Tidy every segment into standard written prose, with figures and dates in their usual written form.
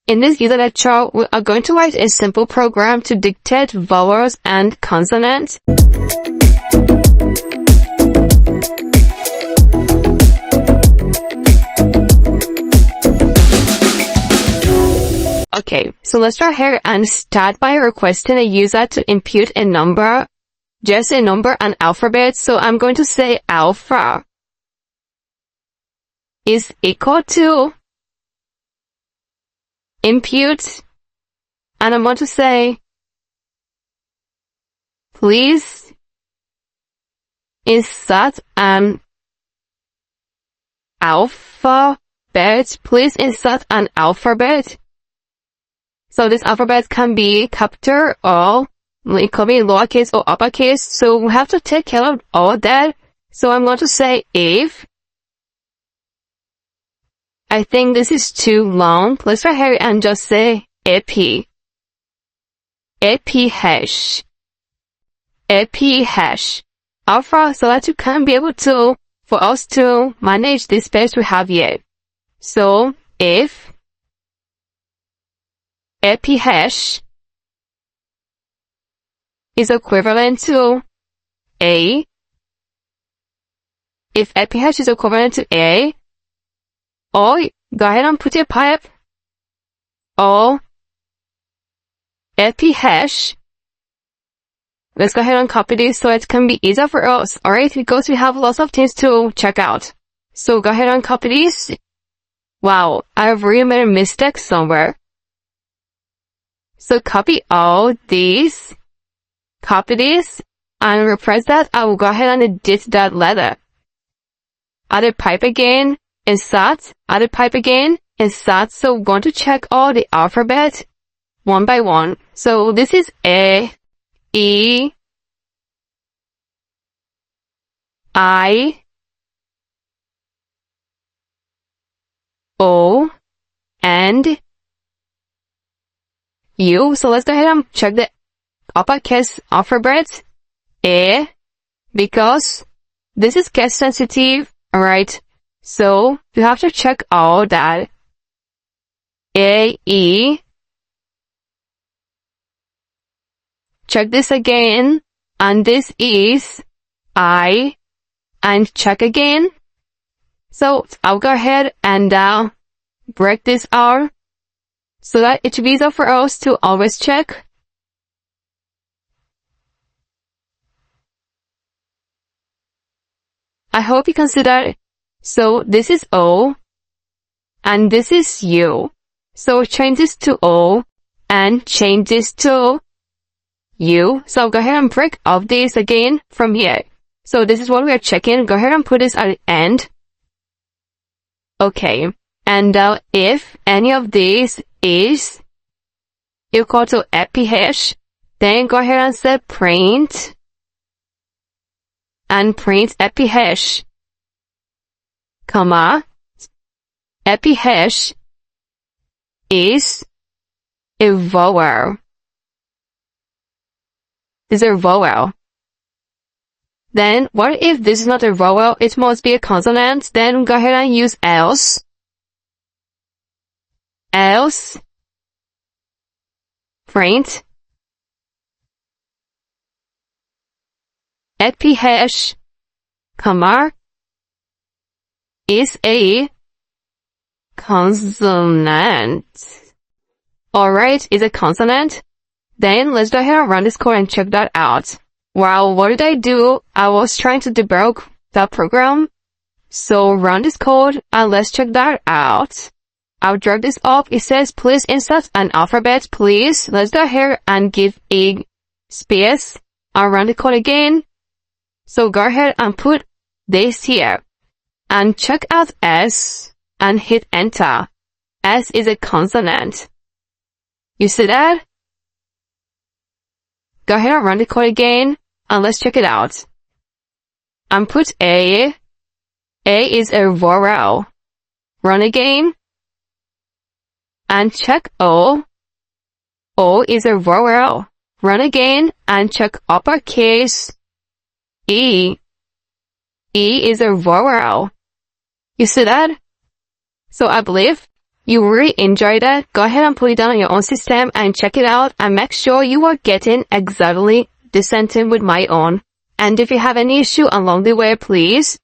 In this user lecture, we are going to write a simple program to dictate vowels and consonants. Okay, so let's start here and start by requesting a user to input a number, just a number and alphabet. So I'm going to say alpha is equal to input, and I'm going to say, please insert an alphabet. Please insert an alphabet. So this alphabet can be capital or it could be lowercase or uppercase. So we have to take care of all that. So I'm going to say if. I think this is too long. Let's try here and just say AP. AP hash. AP hash. Alpha, so that you can be able to, for us to manage this space we have here. So if AP hash is equivalent to A. If AP hash is equivalent to A, or go ahead and put a pipe, or AP hash. Let's go ahead and copy this so it can be easier for us, alright? Because we have lots of things to check out. So go ahead and copy this. Wow, I've really made a mistake somewhere. So copy all these, copy this, and replace that. I will go ahead and edit that letter. Add a pipe again, insert, add a pipe again, insert. So we're going to check all the alphabet one by one. So this is A, E, I, O, and U. So let's go ahead and check the uppercase alphabet. A, because this is case sensitive, alright? So you have to check all that. A, E. Check this again, and this is I, and check again. So I'll go ahead and break this out, so that it should be easier for us to always check. I hope you can see that. So this is O, and this is U. So change this to O, and change this to U. So I'll go ahead and break off this again from here. So this is what we are checking. Go ahead and put this at the end. Okay. And if any of these is equal to AP hash, then go ahead and say print, and print AP hash, comma, AP hash is a vowel. Is a vowel. Then what if this is not a vowel? It must be a consonant. Then go ahead and use else. Else, print, AP hash, comma, is a consonant. Alright, is a consonant. Then let's go ahead and run this code and check that out. Wow, what did I do? I was trying to debug that program. So run this code and let's check that out. I'll drag this up. It says, please insert an alphabet, please. Let's go ahead and give a space. I'll run the code again. So go ahead and put this here. And check out S and hit enter. S is a consonant. You see that? Go ahead and run the code again. And let's check it out. And put A. A is a vowel. Run again. And check O. O is a vowel. Run again and check uppercase E. E is a vowel. You see that? So I believe you really enjoyed it, go ahead and put it down on your own system and check it out and make sure you are getting exactly the sentence with my own. And if you have any issue along the way, please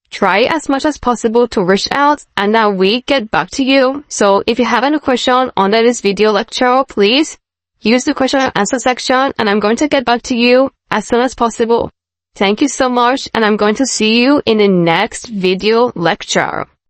try as much as possible to reach out and now we get back to you. So if you have any question under this video lecture, please use the question and answer section and I'm going to get back to you as soon as possible. Thank you so much and I'm going to see you in the next video lecture.